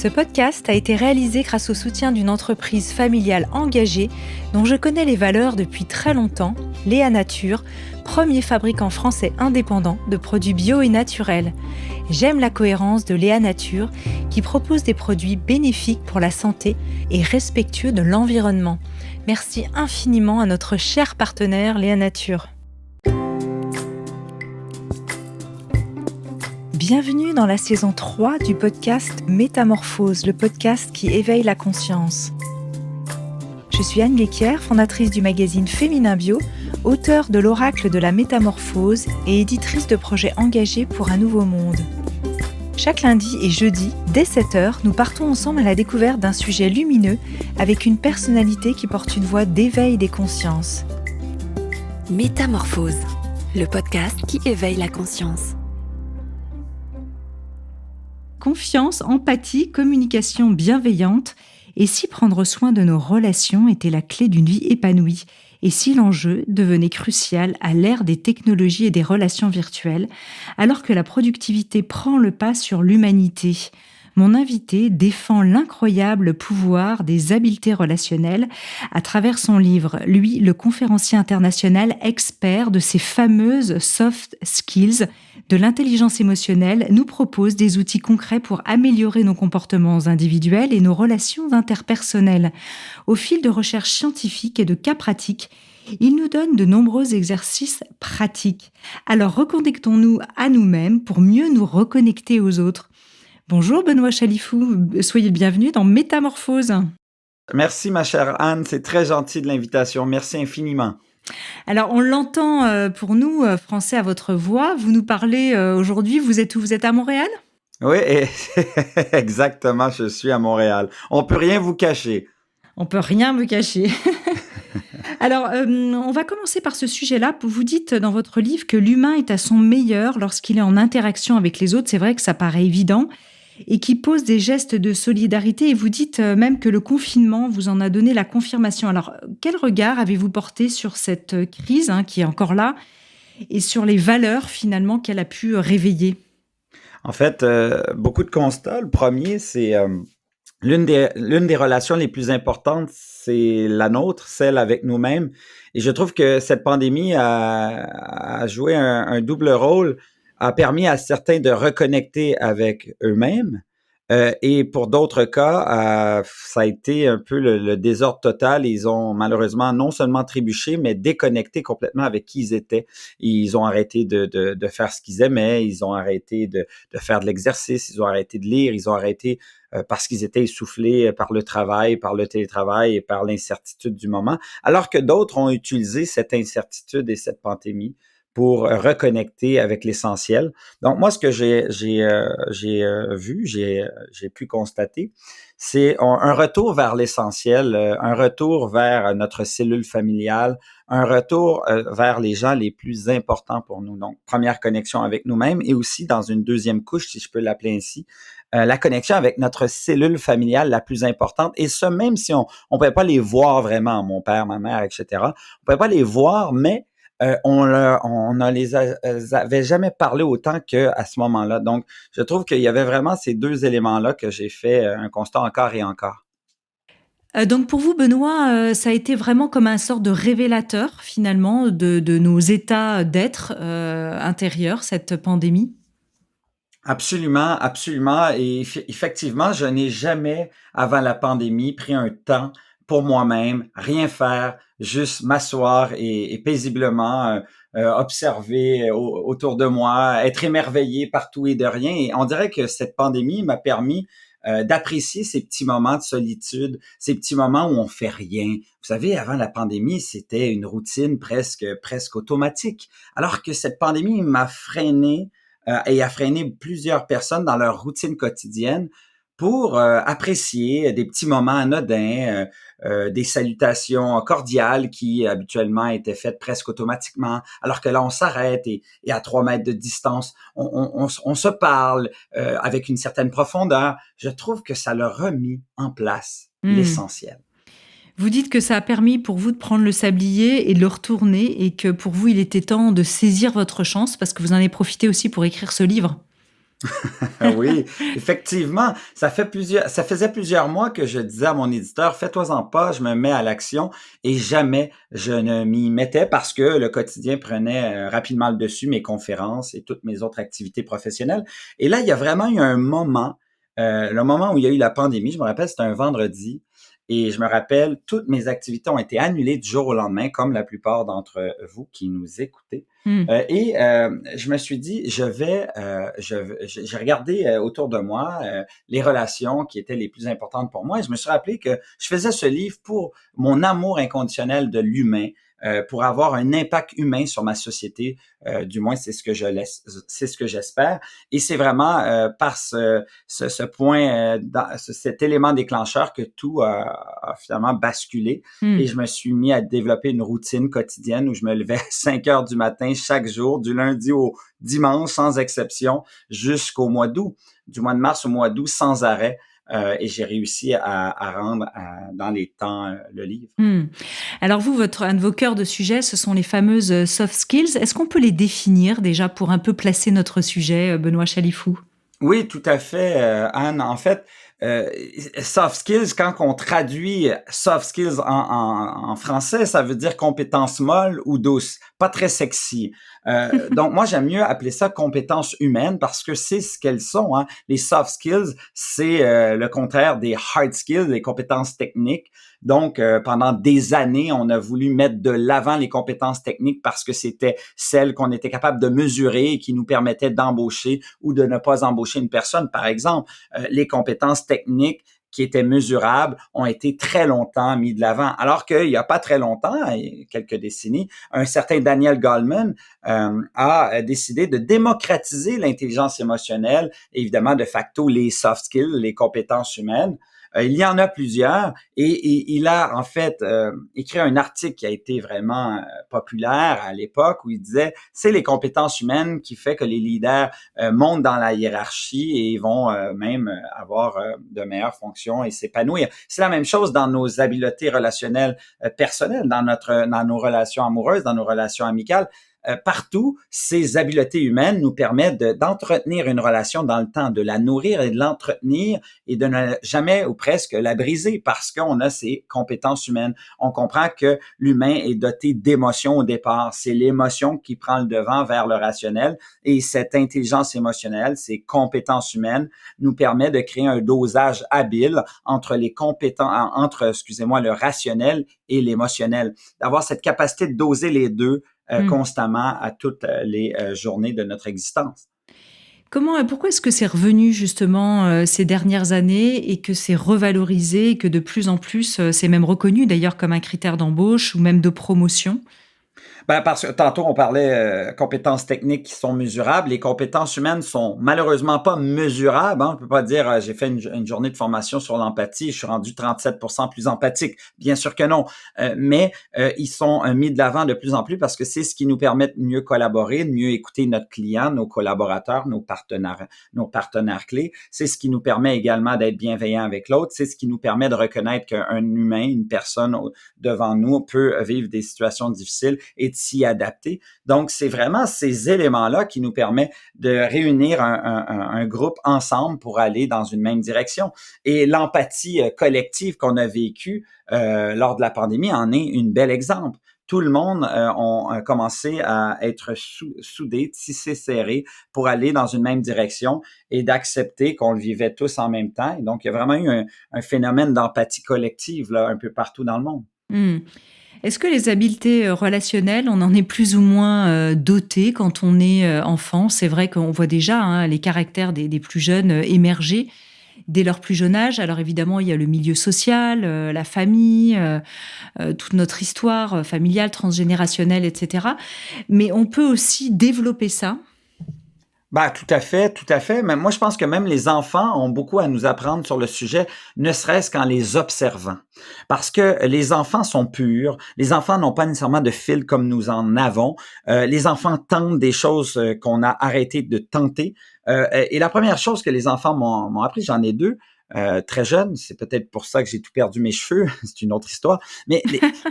Ce podcast a été réalisé grâce au soutien d'une entreprise familiale engagée dont je connais les valeurs depuis très longtemps, Léa Nature, premier fabricant français indépendant de produits bio et naturels. J'aime la cohérence de Léa Nature qui propose des produits bénéfiques pour la santé et respectueux de l'environnement. Merci infiniment à notre cher partenaire Léa Nature. Bienvenue dans la saison 3 du podcast Métamorphose, le podcast qui éveille la conscience. Je suis Anne Guéquière, fondatrice du magazine Féminin Bio, auteure de l'Oracle de la Métamorphose et éditrice de projets engagés pour un nouveau monde. Chaque lundi et jeudi, dès 7h, nous partons ensemble à la découverte d'un sujet lumineux avec une personnalité qui porte une voix d'éveil des consciences. Métamorphose, le podcast qui éveille la conscience. Confiance, empathie, communication bienveillante, et si prendre soin de nos relations était la clé d'une vie épanouie, et si l'enjeu devenait crucial à l'ère des technologies et des relations virtuelles, alors que la productivité prend le pas sur l'humanité. Mon invité défend l'incroyable pouvoir des habiletés relationnelles à travers son livre. Lui, le conférencier international expert de ces fameuses soft skills, de l'intelligence émotionnelle, nous propose des outils concrets pour améliorer nos comportements individuels et nos relations interpersonnelles. Au fil de recherches scientifiques et de cas pratiques, il nous donne de nombreux exercices pratiques. Alors reconnectons-nous à nous-mêmes pour mieux nous reconnecter aux autres. Bonjour Benoît Chalifou, soyez le bienvenu dans Métamorphose. Merci ma chère Anne, c'est très gentil de l'invitation, merci infiniment. Alors on l'entend pour nous, Français à votre voix, vous nous parlez aujourd'hui, vous êtes où? Vous êtes à Montréal? Oui, exactement, je suis à Montréal. On peut rien vous cacher. On peut rien me cacher. Alors, on va commencer par ce sujet-là. Vous dites dans votre livre que l'humain est à son meilleur lorsqu'il est en interaction avec les autres. C'est vrai que ça paraît évident. Et qui pose des gestes de solidarité. Et vous dites même que le confinement vous en a donné la confirmation. Alors, quel regard avez-vous porté sur cette crise qui est encore là et sur les valeurs finalement qu'elle a pu réveiller? En fait, beaucoup de constats. Le premier, c'est l'une des relations les plus importantes, c'est la nôtre, celle avec nous-mêmes. Et je trouve que cette pandémie a joué un double rôle, a permis à certains de reconnecter avec eux-mêmes. Et pour d'autres cas, ça a été un peu le désordre total. Ils ont malheureusement non seulement trébuché, mais déconnecté complètement avec qui ils étaient. Ils ont arrêté de faire ce qu'ils aimaient, ils ont arrêté de faire de l'exercice, ils ont arrêté de lire, ils ont arrêté parce qu'ils étaient essoufflés par le travail, par le télétravail et par l'incertitude du moment. Alors que d'autres ont utilisé cette incertitude et cette pandémie pour reconnecter avec l'essentiel. Donc, moi, ce que j'ai pu constater, c'est un retour vers l'essentiel, un retour vers notre cellule familiale, un retour vers les gens les plus importants pour nous. Donc, première connexion avec nous-mêmes et aussi dans une deuxième couche, si je peux l'appeler ainsi, la connexion avec notre cellule familiale la plus importante. Et ça, même si on pouvait pas les voir vraiment, mon père, ma mère, etc., on pouvait pas les voir, mais on ne les avait jamais parlé autant qu'à ce moment-là. Donc, je trouve qu'il y avait vraiment ces deux éléments-là que j'ai fait un constat encore et encore. Donc pour vous, Benoît, ça a été vraiment comme un sort de révélateur finalement de nos états d'être intérieurs, cette pandémie? Absolument, absolument. Et effectivement, je n'ai jamais, avant la pandémie, pris un temps pour moi-même, rien faire, juste m'asseoir et paisiblement observer autour de moi, être émerveillé par tout et de rien. Et on dirait que cette pandémie m'a permis d'apprécier ces petits moments de solitude, ces petits moments où on fait rien. Vous savez, avant la pandémie, c'était une routine presque automatique. Alors que cette pandémie m'a freiné et a freiné plusieurs personnes dans leur routine quotidienne pour apprécier des petits moments anodins, des salutations cordiales qui habituellement étaient faites presque automatiquement, alors que là, on s'arrête et à 3 mètres de distance, on se parle avec une certaine profondeur. Je trouve que ça l'a remis en place, l'essentiel. Vous dites que ça a permis pour vous de prendre le sablier et de le retourner et que pour vous, il était temps de saisir votre chance parce que vous en avez profité aussi pour écrire ce livre. Oui, effectivement, ça faisait plusieurs mois que je disais à mon éditeur, fais-toi-en pas, je me mets à l'action et jamais je ne m'y mettais parce que le quotidien prenait rapidement le dessus, mes conférences et toutes mes autres activités professionnelles. Et là, il y a vraiment eu un moment, le moment où il y a eu la pandémie, je me rappelle, c'était un vendredi. Et je me rappelle, toutes mes activités ont été annulées du jour au lendemain, comme la plupart d'entre vous qui nous écoutez. Hmm. Je me suis dit, j'ai regardé autour de moi les relations qui étaient les plus importantes pour moi et je me suis rappelé que je faisais ce livre pour mon amour inconditionnel de l'humain, pour avoir un impact humain sur ma société, du moins c'est ce que j'espère. Et c'est vraiment par ce point, cet élément déclencheur que tout a finalement basculé. Et Hmm. je me suis mis à développer une routine quotidienne où je me levais à 5 heures du matin chaque jour, du lundi au dimanche, sans exception, jusqu'au mois d'août, du mois de mars au mois d'août, sans arrêt. Et j'ai réussi à rendre dans les temps le livre. Hmm. Alors vous, un de vos cœurs de sujet, ce sont les fameuses soft skills. Est-ce qu'on peut les définir déjà pour un peu placer notre sujet, Benoît Chalifou? Oui, tout à fait, Anne. En fait, euh, soft skills, quand on traduit soft skills en français, ça veut dire compétences molles ou douces, pas très sexy. Donc, moi, j'aime mieux appeler ça compétences humaines parce que c'est ce qu'elles sont. Hein. Les soft skills, c'est le contraire des hard skills, les compétences techniques. Donc, pendant des années, on a voulu mettre de l'avant les compétences techniques parce que c'était celles qu'on était capable de mesurer et qui nous permettaient d'embaucher ou de ne pas embaucher une personne. Par exemple, les compétences techniques qui étaient mesurables ont été très longtemps mis de l'avant. Alors qu'il n'y a pas très longtemps, quelques décennies, un certain Daniel Goleman a décidé de démocratiser l'intelligence émotionnelle, et évidemment de facto les soft skills, les compétences humaines. Il y en a plusieurs et il a en fait écrit un article qui a été vraiment populaire à l'époque où il disait c'est les compétences humaines qui fait que les leaders montent dans la hiérarchie et vont même avoir de meilleures fonctions et s'épanouir. C'est la même chose dans nos habiletés relationnelles personnelles, dans nos relations amoureuses, dans nos relations amicales. Partout, ces habiletés humaines nous permettent d'entretenir une relation dans le temps, de la nourrir et de l'entretenir et de ne jamais ou presque la briser parce qu'on a ces compétences humaines. On comprend que l'humain est doté d'émotions au départ. C'est l'émotion qui prend le devant vers le rationnel et cette intelligence émotionnelle, ces compétences humaines nous permet de créer un dosage habile entre excusez-moi, le rationnel et l'émotionnel. D'avoir cette capacité de doser les deux Hmm. constamment à toutes les journées de notre existence. Pourquoi est-ce que c'est revenu justement ces dernières années et que c'est revalorisé et que de plus en plus c'est même reconnu d'ailleurs comme un critère d'embauche ou même de promotion? Ben, parce que tantôt, on parlait compétences techniques qui sont mesurables. Les compétences humaines sont malheureusement pas mesurables. Hein. On peut pas dire j'ai fait une journée de formation sur l'empathie, je suis rendu 37% plus empathique. Bien sûr que non. Mais ils sont mis de l'avant de plus en plus parce que c'est ce qui nous permet de mieux collaborer, de mieux écouter notre client, nos collaborateurs, nos partenaires clés. C'est ce qui nous permet également d'être bienveillant avec l'autre. C'est ce qui nous permet de reconnaître qu'un humain, une personne devant nous peut vivre des situations difficiles et de s'y adapter. Donc, c'est vraiment ces éléments-là qui nous permettent de réunir un groupe ensemble pour aller dans une même direction. Et l'empathie collective qu'on a vécue lors de la pandémie en est une bel exemple. Tout le monde a commencé à être soudé, tissé serré pour aller dans une même direction et d'accepter qu'on le vivait tous en même temps. Et donc, il y a vraiment eu un phénomène d'empathie collective là, un peu partout dans le monde. Hmm. Est-ce que les habiletés relationnelles, on en est plus ou moins doté quand on est enfant? C'est vrai qu'on voit déjà hein, les caractères des plus jeunes émerger dès leur plus jeune âge. Alors évidemment, il y a le milieu social, la famille, toute notre histoire familiale, transgénérationnelle, etc. Mais on peut aussi développer ça. Ben, tout à fait, tout à fait. Mais moi, je pense que même les enfants ont beaucoup à nous apprendre sur le sujet, ne serait-ce qu'en les observant. Parce que les enfants sont purs, les enfants n'ont pas nécessairement de fil comme nous en avons. Les enfants tentent des choses qu'on a arrêté de tenter. Et la première chose que les enfants m'ont appris, j'en ai deux, très jeunes, c'est peut-être pour ça que j'ai tout perdu mes cheveux, c'est une autre histoire. Mais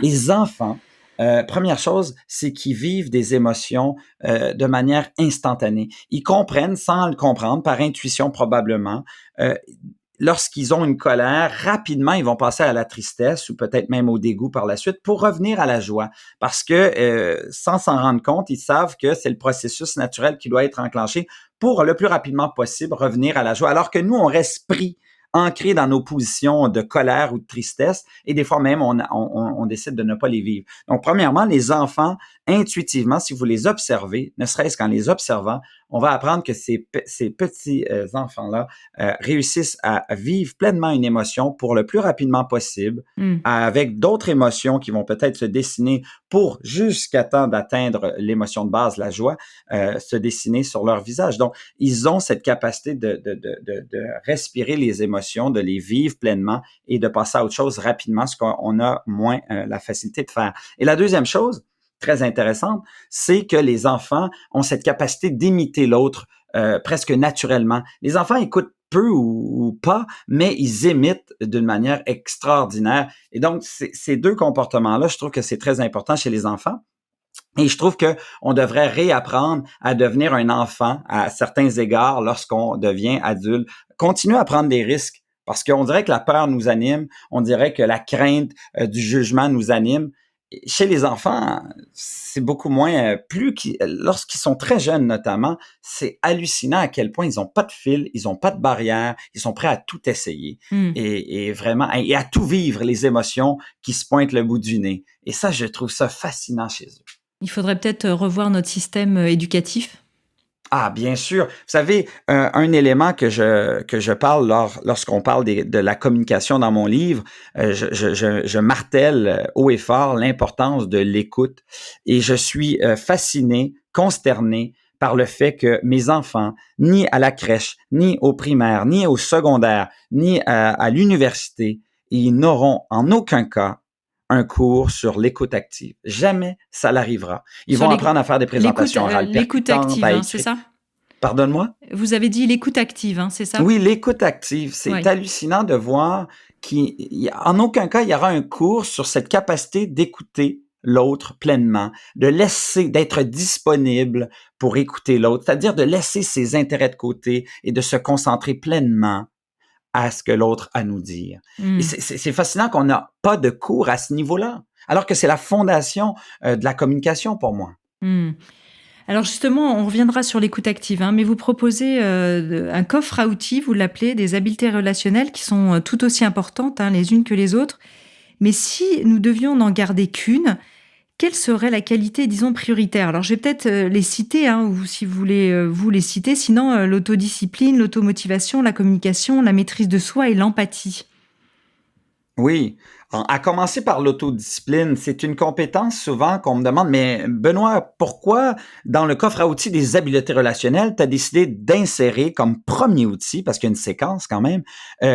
les enfants Première chose, c'est qu'ils vivent des émotions de manière instantanée. Ils comprennent, sans le comprendre, par intuition probablement, lorsqu'ils ont une colère, rapidement, ils vont passer à la tristesse ou peut-être même au dégoût par la suite pour revenir à la joie. Parce que, sans s'en rendre compte, ils savent que c'est le processus naturel qui doit être enclenché pour le plus rapidement possible revenir à la joie. Alors que nous, on reste pris, ancrés dans nos positions de colère ou de tristesse et des fois même, on décide de ne pas les vivre. Donc, premièrement, les enfants, intuitivement, si vous les observez, ne serait-ce qu'en les observant, on va apprendre que ces petits enfants-là réussissent à vivre pleinement une émotion pour le plus rapidement possible, avec d'autres émotions qui vont peut-être se dessiner pour jusqu'à temps d'atteindre l'émotion de base, la joie, se dessiner sur leur visage. Donc, ils ont cette capacité de respirer les émotions, de les vivre pleinement et de passer à autre chose rapidement, ce qu'on a moins la facilité de faire. Et la deuxième chose, très intéressante, c'est que les enfants ont cette capacité d'imiter l'autre presque naturellement. Les enfants écoutent peu ou pas, mais ils imitent d'une manière extraordinaire. Et donc, ces deux comportements-là, je trouve que c'est très important chez les enfants. Et je trouve que on devrait réapprendre à devenir un enfant à certains égards lorsqu'on devient adulte. Continuer à prendre des risques parce qu'on dirait que la peur nous anime, on dirait que la crainte du jugement nous anime. Chez les enfants, c'est beaucoup moins, lorsqu'ils sont très jeunes notamment, c'est hallucinant à quel point ils n'ont pas de fil, ils n'ont pas de barrière, ils sont prêts à tout essayer et vraiment, et à tout vivre, les émotions qui se pointent le bout du nez. Et ça, je trouve ça fascinant chez eux. Il faudrait peut-être revoir notre système éducatif. Ah, bien sûr. Vous savez, un élément que je parle lorsqu'on parle de la communication dans mon livre, je martèle haut et fort l'importance de l'écoute et je suis fasciné, consterné par le fait que mes enfants, ni à la crèche, ni au primaire, ni au secondaire, ni à l'université, ils n'auront en aucun cas un cours sur l'écoute active. Jamais ça l'arrivera. Ils vont apprendre à faire des présentations orales l'écoute active, c'est ça? Pardonne-moi? Vous avez dit l'écoute active, c'est ça? Oui, l'écoute active. C'est hallucinant de voir qu'en aucun cas, il y aura un cours sur cette capacité d'écouter l'autre pleinement, d'être disponible pour écouter l'autre, c'est-à-dire de laisser ses intérêts de côté et de se concentrer pleinement à ce que l'autre a à nous dire. Et c'est fascinant qu'on n'a pas de cours à ce niveau-là, alors que c'est la fondation de la communication pour moi. Alors justement, on reviendra sur l'écoute active, mais vous proposez un coffre à outils, vous l'appelez, des habiletés relationnelles qui sont tout aussi importantes les unes que les autres. Mais si nous devions n'en garder qu'une, quelle serait la qualité, disons, prioritaire? Alors, je vais peut-être les citer, ou si vous voulez vous les citer, sinon l'autodiscipline, l'automotivation, la communication, la maîtrise de soi et l'empathie. Oui, à commencer par l'autodiscipline, c'est une compétence souvent qu'on me demande, mais Benoît, pourquoi dans le coffre à outils des habiletés relationnelles, tu as décidé d'insérer comme premier outil, parce qu'il y a une séquence quand même, tu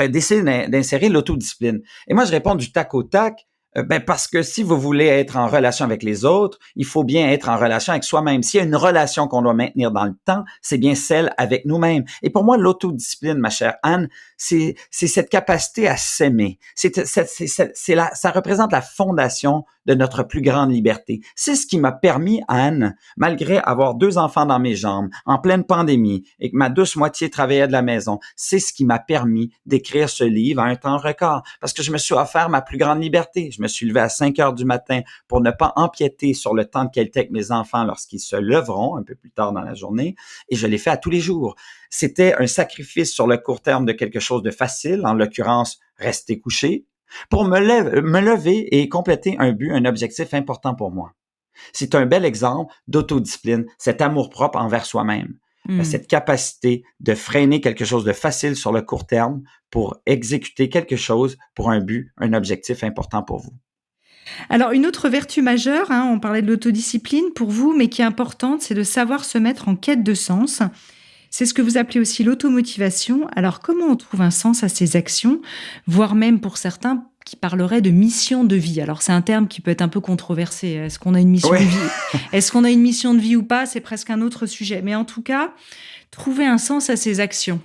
as décidé d'insérer l'autodiscipline. Et moi, je réponds du tac au tac, parce que si vous voulez être en relation avec les autres, il faut bien être en relation avec soi-même. S'il y a une relation qu'on doit maintenir dans le temps, c'est bien celle avec nous-mêmes. Et pour moi, l'autodiscipline, ma chère Anne, c'est cette capacité à s'aimer. Ça représente la fondation de notre plus grande liberté. C'est ce qui m'a permis, Anne, malgré avoir 2 enfants dans mes jambes, en pleine pandémie, et que ma douce moitié travaillait de la maison, c'est ce qui m'a permis d'écrire ce livre à un temps record, parce que je me suis offert ma plus grande liberté. Je me suis levé à 5 heures du matin pour ne pas empiéter sur le temps de qualité avec mes enfants lorsqu'ils se leveront un peu plus tard dans la journée, et je l'ai fait à tous les jours. C'était un sacrifice sur le court terme de quelque chose de facile, en l'occurrence, rester couché, pour me lever et compléter un but, un objectif important pour moi. C'est un bel exemple d'autodiscipline, cet amour-propre envers soi-même, cette capacité de freiner quelque chose de facile sur le court terme pour exécuter quelque chose pour un but, un objectif important pour vous. Alors, une autre vertu majeure, on parlait de l'autodiscipline pour vous, mais qui est importante, c'est de savoir se mettre en quête de sens. C'est ce que vous appelez aussi l'automotivation. Alors, comment on trouve un sens à ces actions, voire même pour certains qui parleraient de mission de vie? Alors, c'est un terme qui peut être un peu controversé. Est-ce qu'on a une mission de vie? Est-ce qu'on a une mission de vie ou pas? C'est presque un autre sujet. Mais en tout cas, trouver un sens à ces actions.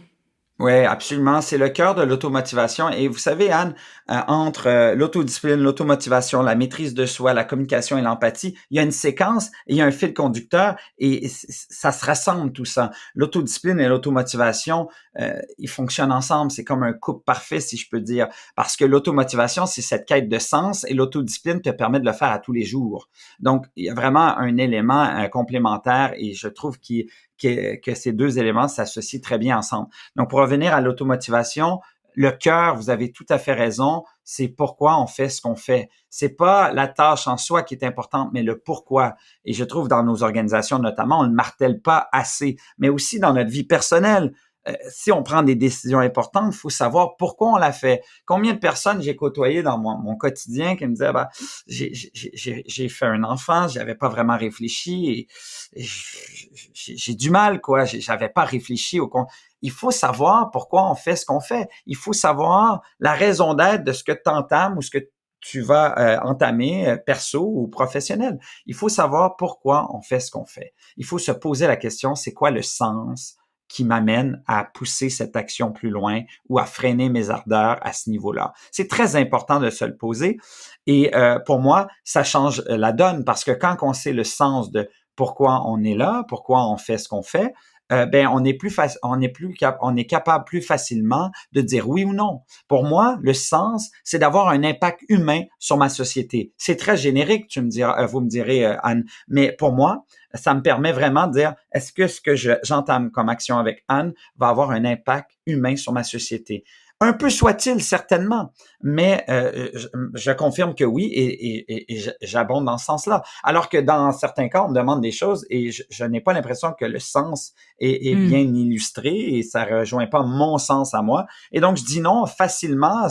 Oui, absolument. C'est le cœur de l'automotivation. Et vous savez, Anne, entre l'autodiscipline, l'automotivation, la maîtrise de soi, la communication et l'empathie, il y a une séquence et il y a un fil conducteur et ça se rassemble tout ça. L'autodiscipline et l'automotivation, ils fonctionnent ensemble. C'est comme un couple parfait, si je peux dire. Parce que l'automotivation, c'est cette quête de sens et l'autodiscipline te permet de le faire à tous les jours. Donc, il y a vraiment un élément complémentaire et je trouve que ces deux éléments s'associent très bien ensemble. Donc, pour revenir à l'automotivation, le cœur, vous avez tout à fait raison, c'est pourquoi on fait ce qu'on fait. C'est pas la tâche en soi qui est importante, mais le pourquoi. Et je trouve dans nos organisations notamment, on ne martèle pas assez, mais aussi dans notre vie personnelle. Si on prend des décisions importantes, il faut savoir pourquoi on l'a fait. Combien de personnes j'ai côtoyées dans mon quotidien qui me disaient, bah, j'ai fait un enfant, j'avais pas vraiment réfléchi et j'ai du mal, quoi. J'avais pas réfléchi il faut savoir pourquoi on fait ce qu'on fait. Il faut savoir la raison d'être de ce que tu entames ou ce que tu vas entamer perso ou professionnel. Il faut savoir pourquoi on fait ce qu'on fait. Il faut se poser la question, c'est quoi le sens qui m'amène à pousser cette action plus loin ou à freiner mes ardeurs à ce niveau-là. C'est très important de se le poser et pour moi, ça change la donne parce que quand on sait le sens de pourquoi on est là, pourquoi on fait ce qu'on fait, ben on est capable plus facilement de dire oui ou non. Pour moi, le sens, c'est d'avoir un impact humain sur ma société. C'est très générique, vous me direz, Anne, mais pour moi, ça me permet vraiment de dire est-ce que j'entame comme action avec Anne va avoir un impact humain sur ma société? Un peu soit-il, certainement, mais je confirme que oui et j'abonde dans ce sens-là. Alors que dans certains cas, on me demande des choses et je n'ai pas l'impression que le sens est bien illustré et ça rejoint pas mon sens à moi. Et donc, je dis non facilement,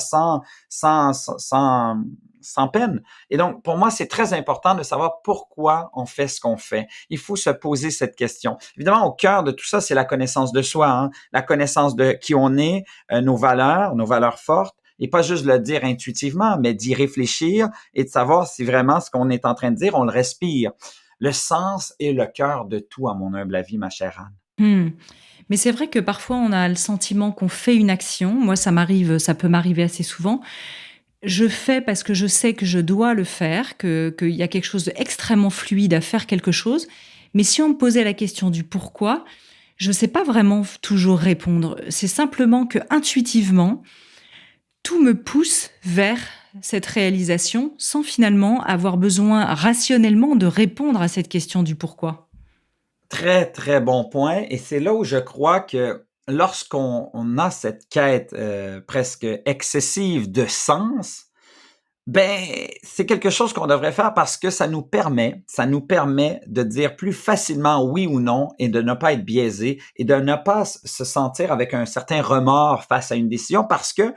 sans peine. Et donc, pour moi, c'est très important de savoir pourquoi on fait ce qu'on fait. Il faut se poser cette question. Évidemment, au cœur de tout ça, c'est la connaissance de soi, hein? La connaissance de qui on est, nos valeurs fortes, et pas juste le dire intuitivement, mais d'y réfléchir et de savoir si vraiment ce qu'on est en train de dire, on le respire. Le sens est le cœur de tout, à mon humble avis, ma chère Anne. Hmm. Mais c'est vrai que parfois on a le sentiment qu'on fait une action. Moi, ça peut m'arriver assez souvent. Je fais parce que je sais que je dois le faire, qu'il y a quelque chose d'extrêmement fluide à faire quelque chose. Mais si on me posait la question du pourquoi, je ne sais pas vraiment toujours répondre. C'est simplement que intuitivement, tout me pousse vers cette réalisation sans finalement avoir besoin rationnellement de répondre à cette question du pourquoi. Très, très bon point. Et c'est là où je crois que lorsqu'on a cette quête presque excessive de sens, ben, c'est quelque chose qu'on devrait faire parce que ça nous permet de dire plus facilement oui ou non et de ne pas être biaisé et de ne pas se sentir avec un certain remords face à une décision parce que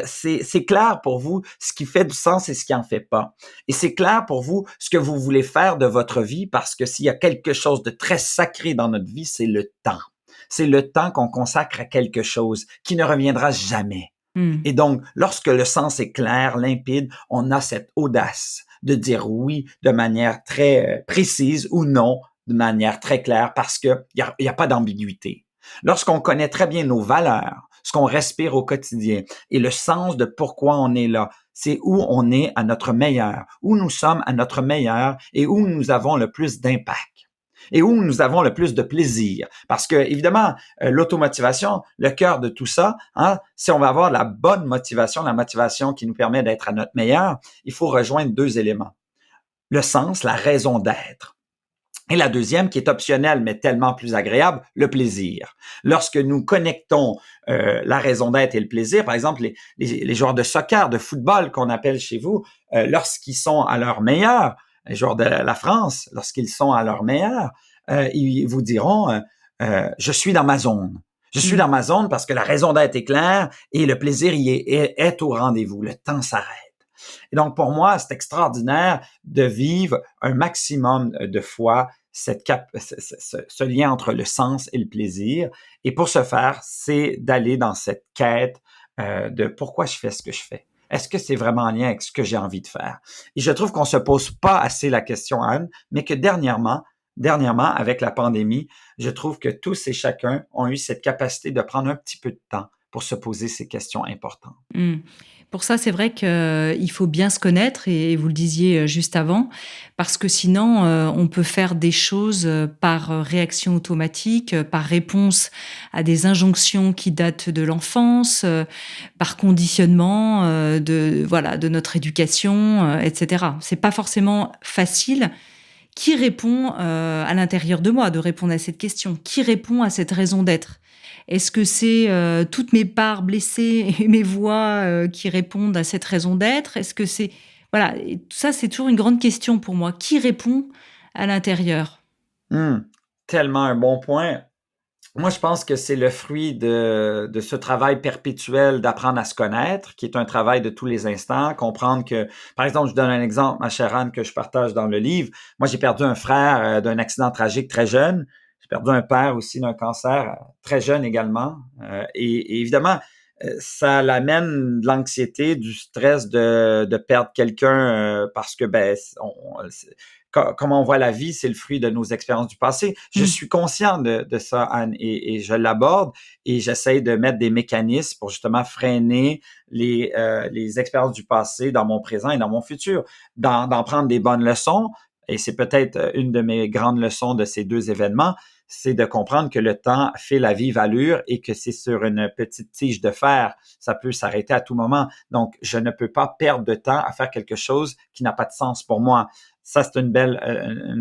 c'est clair pour vous ce qui fait du sens et ce qui en fait pas. Et c'est clair pour vous ce que vous voulez faire de votre vie parce que s'il y a quelque chose de très sacré dans notre vie, c'est le temps. C'est le temps qu'on consacre à quelque chose qui ne reviendra jamais. Hmm. Et donc, lorsque le sens est clair, limpide, on a cette audace de dire oui de manière très précise ou non de manière très claire parce que y a pas d'ambiguïté. Lorsqu'on connaît très bien nos valeurs, ce qu'on respire au quotidien et le sens de pourquoi on est là, c'est où on est à notre meilleur, où nous sommes à notre meilleur et où nous avons le plus d'impact et où nous avons le plus de plaisir. Parce que, évidemment, l'automotivation, le cœur de tout ça, hein, si on va avoir la bonne motivation, la motivation qui nous permet d'être à notre meilleur, il faut rejoindre deux éléments. Le sens, la raison d'être. Et la deuxième, qui est optionnelle, mais tellement plus agréable, le plaisir. Lorsque nous connectons la raison d'être et le plaisir, par exemple, les joueurs de soccer, de football qu'on appelle chez vous, lorsqu'ils sont à leur meilleur, les joueurs de la France, lorsqu'ils sont à leur meilleur, ils vous diront je suis dans ma zone. Je suis dans ma zone parce que la raison d'être est claire et le plaisir est au rendez-vous. Le temps s'arrête. Et donc, pour moi, c'est extraordinaire de vivre un maximum de fois ce lien entre le sens et le plaisir. Et pour ce faire, c'est d'aller dans cette quête de pourquoi je fais ce que je fais. Est-ce que c'est vraiment en lien avec ce que j'ai envie de faire? Et je trouve qu'on se pose pas assez la question, Anne, mais que dernièrement, avec la pandémie, je trouve que tous et chacun ont eu cette capacité de prendre un petit peu de temps pour se poser ces questions importantes. Mmh. Pour ça, c'est vrai qu'il faut bien se connaître et vous le disiez, juste avant, parce que sinon, on peut faire des choses, par, réaction automatique, par réponse à des injonctions qui datent de l'enfance, par conditionnement, de notre éducation, et cetera. C'est pas forcément facile. Qui répond, à l'intérieur de moi de répondre à cette question? Qui répond à cette raison d'être? Est-ce que c'est, toutes mes parts blessées et mes voix, qui répondent à cette raison d'être? Est-ce que c'est voilà et tout ça, c'est toujours une grande question pour moi. Qui répond à l'intérieur? Mmh, tellement un bon point. Moi, je pense que c'est le fruit de ce travail perpétuel d'apprendre à se connaître, qui est un travail de tous les instants. Comprendre que, par exemple, je donne un exemple, ma chère Anne, que je partage dans le livre. Moi, j'ai perdu un frère d'un accident tragique très jeune. J'ai perdu un père aussi d'un cancer très jeune également. Et évidemment, ça l'amène de l'anxiété, du stress de perdre quelqu'un parce que comment on voit la vie, c'est le fruit de nos expériences du passé. Je Mmh. suis conscient de ça, Anne, et je l'aborde et j'essaye de mettre des mécanismes pour justement freiner les expériences du passé dans mon présent et dans mon futur, d'en prendre des bonnes leçons. Et c'est peut-être une de mes grandes leçons de ces deux événements, c'est de comprendre que le temps fait la vive allure et que c'est sur une petite tige de fer. Ça peut s'arrêter à tout moment. Donc, je ne peux pas perdre de temps à faire quelque chose qui n'a pas de sens pour moi. Ça, c'est une belle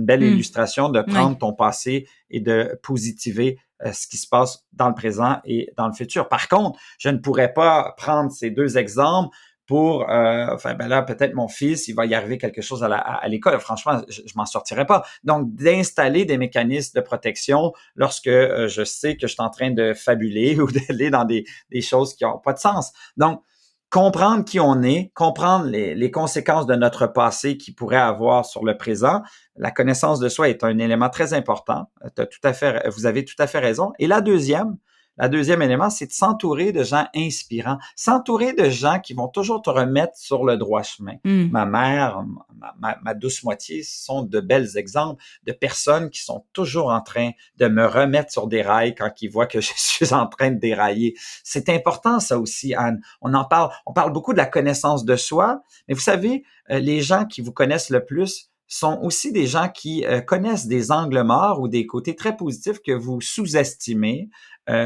Mmh. illustration de Oui. prendre ton passé et de positiver ce qui se passe dans le présent et dans le futur. Par contre, je ne pourrais pas prendre ces deux exemples pour, là, peut-être mon fils, il va y arriver quelque chose à l'école. Franchement, je m'en sortirai pas. Donc, d'installer des mécanismes de protection lorsque je sais que je suis en train de fabuler ou d'aller dans des choses qui n'ont pas de sens. Donc, comprendre qui on est, comprendre les conséquences de notre passé qui pourrait avoir sur le présent. La connaissance de soi est un élément très important. Vous avez tout à fait raison. Et la deuxième élément, c'est de s'entourer de gens inspirants, s'entourer de gens qui vont toujours te remettre sur le droit chemin. Mmh. Ma mère, ma douce moitié sont de belles exemples de personnes qui sont toujours en train de me remettre sur des rails quand ils voient que je suis en train de dérailler. C'est important, ça aussi, Anne. On parle beaucoup de la connaissance de soi, mais vous savez, les gens qui vous connaissent le plus sont aussi des gens qui connaissent des angles morts ou des côtés très positifs que vous sous-estimez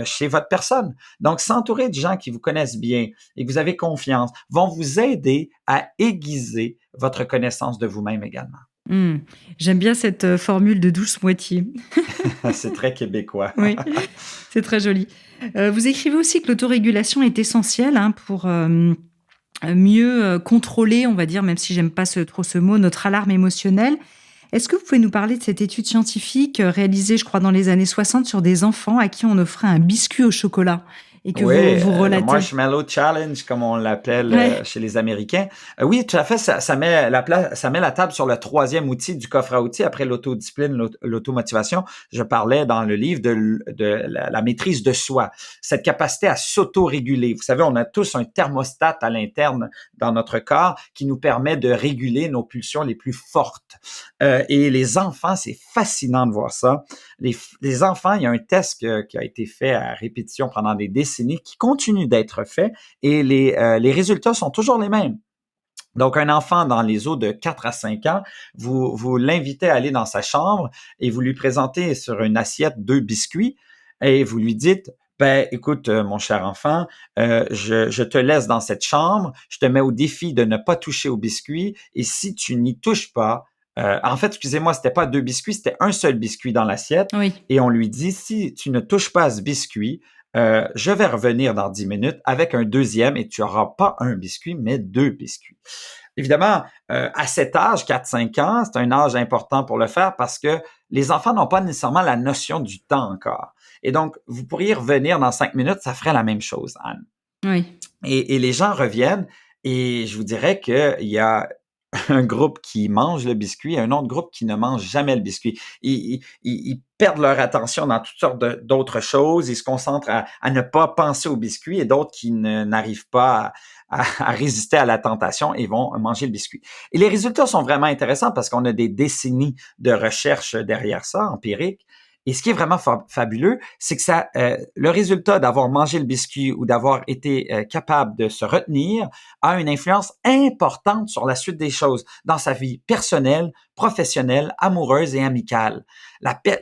chez votre personne. Donc, s'entourer de gens qui vous connaissent bien et que vous avez confiance vont vous aider à aiguiser votre connaissance de vous-même également. Mmh. J'aime bien cette, formule de douce moitié. C'est très québécois. Oui, c'est très joli. Vous écrivez aussi que l'autorégulation est essentielle, hein, pour, mieux, contrôler, on va dire, même si j'aime pas trop ce mot, notre alarme émotionnelle. Est-ce que vous pouvez nous parler de cette étude scientifique, réalisée, je crois, dans les années 60 sur des enfants à qui on offrait un biscuit au chocolat et que Oui, vous le relatez? Marshmallow Challenge, comme on l'appelle Ouais. chez les Américains. Oui, tout à fait, ça met la table sur le troisième outil du coffre à outils après l'autodiscipline, l'automotivation. Je parlais dans le livre de la maîtrise de soi, cette capacité à s'autoréguler. Vous savez, on a tous un thermostat à l'interne dans notre corps qui nous permet de réguler nos pulsions les plus fortes. Et les enfants, c'est fascinant de voir ça. Les enfants, il y a un test qui a été fait à répétition pendant des décennies qui continue d'être fait et les résultats sont toujours les mêmes. Donc, un enfant dans les eaux de 4 à 5 ans, vous l'invitez à aller dans sa chambre et vous lui présentez sur une assiette 2 biscuits et vous lui dites, ben, écoute, mon cher enfant, je te laisse dans cette chambre, je te mets au défi de ne pas toucher aux biscuits et si tu n'y touches pas, en fait, excusez-moi, c'était pas 2 biscuits, c'était un seul biscuit dans l'assiette Oui. et on lui dit, si tu ne touches pas à ce biscuit, je vais revenir dans 10 minutes avec un deuxième et tu n'auras pas un biscuit, mais 2 biscuits. Évidemment, à cet âge, 4-5 ans, c'est un âge important pour le faire parce que les enfants n'ont pas nécessairement la notion du temps encore. Et donc, vous pourriez revenir dans 5 minutes, ça ferait la même chose, Anne. Oui. Et les gens reviennent et je vous dirais qu'il y a un groupe qui mange le biscuit et un autre groupe qui ne mange jamais le biscuit. Ils perdent leur attention dans toutes sortes d'autres choses. Ils se concentrent à ne pas penser au biscuit et d'autres qui n'arrivent pas à résister à la tentation et vont manger le biscuit. Et les résultats sont vraiment intéressants parce qu'on a des décennies de recherche derrière ça, empiriques. Et ce qui est vraiment fabuleux, c'est que le résultat d'avoir mangé le biscuit ou d'avoir été capable de se retenir a une influence importante sur la suite des choses dans sa vie personnelle, professionnelle, amoureuse et amicale.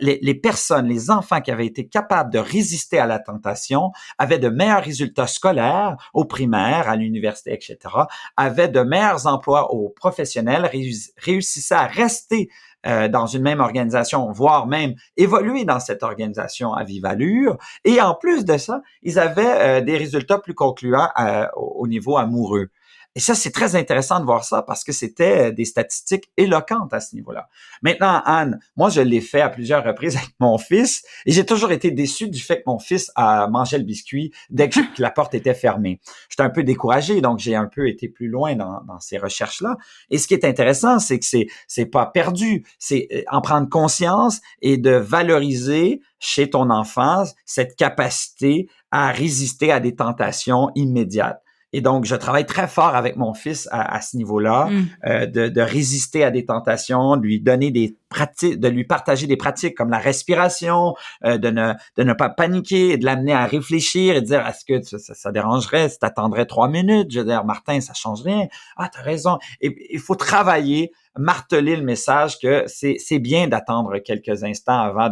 Les personnes, les enfants qui avaient été capables de résister à la tentation avaient de meilleurs résultats scolaires au primaire, à l'université, etc., avaient de meilleurs emplois aux professionnels, réussissaient à rester dans une même organisation, voire même évoluer dans cette organisation à vive allure. Et en plus de ça, ils avaient des résultats plus concluants au niveau amoureux. Et ça, c'est très intéressant de voir ça parce que c'était des statistiques éloquentes à ce niveau-là. Maintenant, Anne, moi, je l'ai fait à plusieurs reprises avec mon fils et j'ai toujours été déçu du fait que mon fils a mangé le biscuit dès que la porte était fermée. J'étais un peu découragé, donc j'ai un peu été plus loin dans ces recherches-là. Et ce qui est intéressant, c'est que c'est pas perdu. C'est en prendre conscience et de valoriser chez ton enfant cette capacité à résister à des tentations immédiates. Et donc, je travaille très fort avec mon fils à ce niveau-là, de résister à des tentations, de lui donner des pratiques, de lui partager des pratiques comme la respiration, de ne pas paniquer, et de l'amener à réfléchir et de dire, est-ce que ça dérangerait si t'attendrais 3 minutes? Je veux dire, Martin, ça change rien. Ah, t'as raison. Et il faut travailler, marteler le message que c'est bien d'attendre quelques instants avant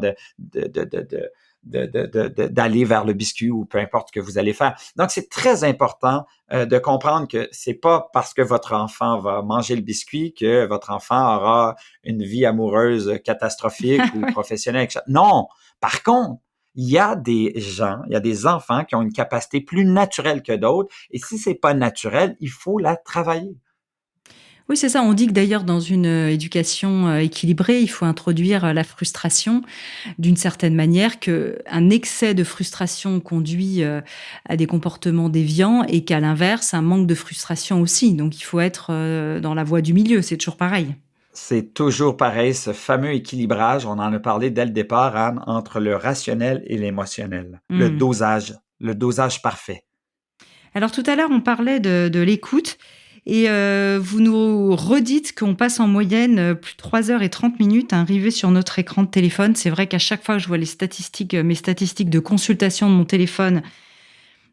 d'aller vers le biscuit ou peu importe ce que vous allez faire. Donc, c'est très important de comprendre que c'est pas parce que votre enfant va manger le biscuit que votre enfant aura une vie amoureuse catastrophique ou professionnelle. Non! Par contre, il y a des enfants qui ont une capacité plus naturelle que d'autres et si c'est pas naturel, il faut la travailler. Oui, c'est ça. On dit que d'ailleurs, dans une éducation équilibrée, il faut introduire la frustration d'une certaine manière, qu'un excès de frustration conduit à des comportements déviants et qu'à l'inverse, un manque de frustration aussi. Donc, il faut être dans la voie du milieu. C'est toujours pareil. C'est toujours pareil, ce fameux équilibrage, on en a parlé dès le départ, Anne, entre le rationnel et l'émotionnel. Le dosage parfait. Alors, tout à l'heure, on parlait de l'écoute. Et vous nous redites qu'on passe en moyenne plus de 3h30 à arriver sur notre écran de téléphone. C'est vrai qu'à chaque fois que je vois mes statistiques de consultation de mon téléphone,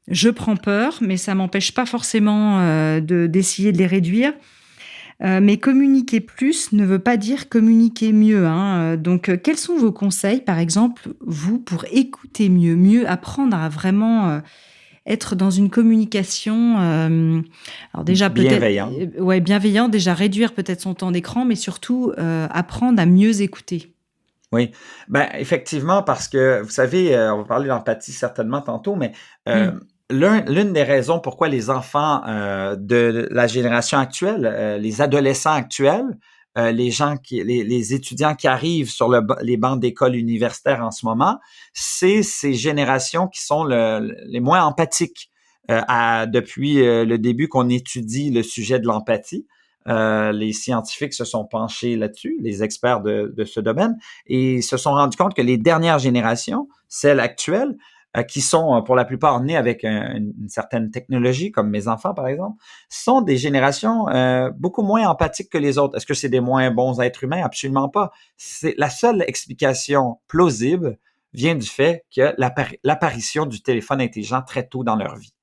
je prends peur, mais ça m'empêche pas forcément d'essayer de les réduire. Mais communiquer plus ne veut pas dire communiquer mieux, hein. Donc, quels sont vos conseils, par exemple, vous, pour écouter mieux apprendre à vraiment être dans une communication, alors déjà bienveillant. Bienveillant, déjà réduire peut-être son temps d'écran, mais surtout apprendre à mieux écouter. Oui, effectivement, parce que vous savez, on va parler d'empathie certainement tantôt, mais l'une des raisons pourquoi les enfants de la génération actuelle, les adolescents actuels, les étudiants qui arrivent sur les bancs d'école universitaire en ce moment, c'est ces générations qui sont les moins empathiques depuis le début qu'on étudie le sujet de l'empathie. Les scientifiques se sont penchés là-dessus, les experts de ce domaine, et se sont rendus compte que les dernières générations, celles actuelles, qui sont pour la plupart nées avec une certaine technologie, comme mes enfants par exemple, sont des générations beaucoup moins empathiques que les autres. Est-ce que c'est des moins bons êtres humains? Absolument pas. C'est la seule explication plausible vient du fait que l'apparition du téléphone intelligent très tôt dans leur vie.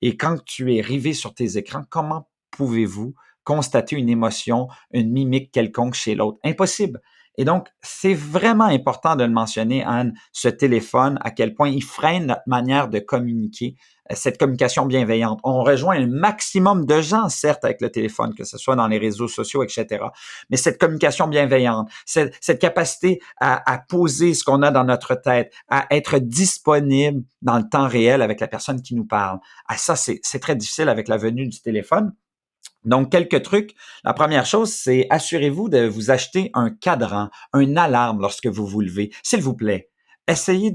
Et quand tu es rivé sur tes écrans, comment pouvez-vous constater une émotion, une mimique quelconque chez l'autre? Impossible. Et donc, c'est vraiment important de le mentionner, Anne, ce téléphone, à quel point il freine notre manière de communiquer, cette communication bienveillante. On rejoint un maximum de gens, certes, avec le téléphone, que ce soit dans les réseaux sociaux, etc. Mais cette communication bienveillante, cette capacité à poser ce qu'on a dans notre tête, à être disponible dans le temps réel avec la personne qui nous parle. Ça, c'est très difficile avec la venue du téléphone. Donc, quelques trucs. La première chose, c'est assurez-vous de vous acheter un cadran, une alarme lorsque vous vous levez. S'il vous plaît, essayez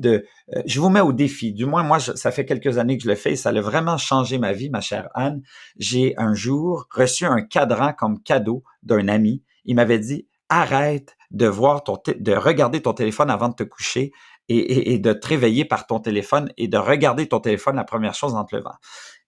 je vous mets au défi. Du moins, moi, ça fait quelques années que je le fais et ça a vraiment changé ma vie, ma chère Anne. J'ai un jour reçu un cadran comme cadeau d'un ami. Il m'avait dit, arrête de regarder ton téléphone avant de te coucher et de te réveiller par ton téléphone et de regarder ton téléphone la première chose en te levant.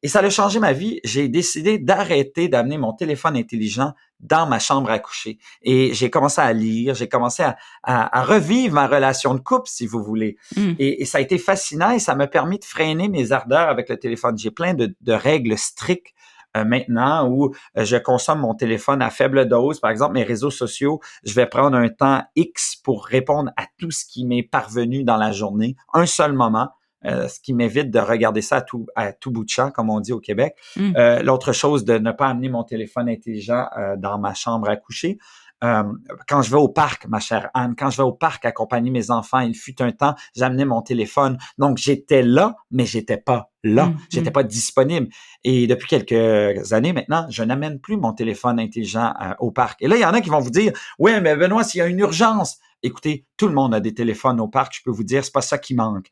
Et ça a changé ma vie. J'ai décidé d'arrêter d'amener mon téléphone intelligent dans ma chambre à coucher. Et j'ai commencé à lire, j'ai commencé à revivre ma relation de couple, si vous voulez. Mm. Et ça a été fascinant et ça m'a permis de freiner mes ardeurs avec le téléphone. J'ai plein de règles strictes maintenant où je consomme mon téléphone à faible dose. Par exemple, mes réseaux sociaux, je vais prendre un temps X pour répondre à tout ce qui m'est parvenu dans la journée, un seul moment. Ce qui m'évite de regarder ça à tout bout de champ, comme on dit au Québec. Mm. L'autre chose, de ne pas amener mon téléphone intelligent dans ma chambre à coucher. Quand je vais au parc, ma chère Anne, quand je vais au parc accompagner mes enfants, il fut un temps, j'amenais mon téléphone. Donc, j'étais là, mais j'étais pas là. J'étais pas disponible. Et depuis quelques années maintenant, je n'amène plus mon téléphone intelligent au parc. Et là, il y en a qui vont vous dire, ouais, mais Benoît, s'il y a une urgence, écoutez, tout le monde a des téléphones au parc, je peux vous dire, c'est pas ça qui manque.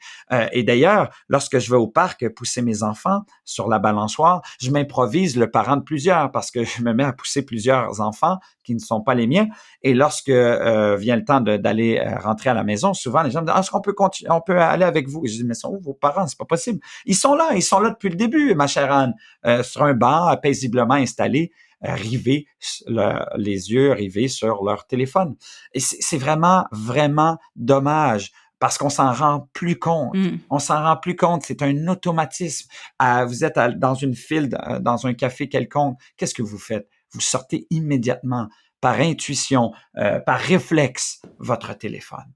Et d'ailleurs, lorsque je vais au parc pousser mes enfants sur la balançoire, je m'improvise le parent de plusieurs parce que je me mets à pousser plusieurs enfants qui ne sont pas les miens. Et lorsque vient le temps d'aller rentrer à la maison, souvent les gens me disent, est-ce qu'on peut continuer, on peut aller avec vous? Et je dis, mais sont où vos parents? C'est pas possible. Ils sont là depuis le début, ma chère Anne, sur un banc paisiblement installé, rivés, les yeux rivés sur leur téléphone. Et c'est vraiment, vraiment dommage parce qu'on s'en rend plus compte. On s'en rend plus compte. C'est un automatisme. Vous êtes dans une file, dans un café quelconque. Qu'est-ce que vous faites? Vous sortez immédiatement, par intuition, par réflexe, votre téléphone.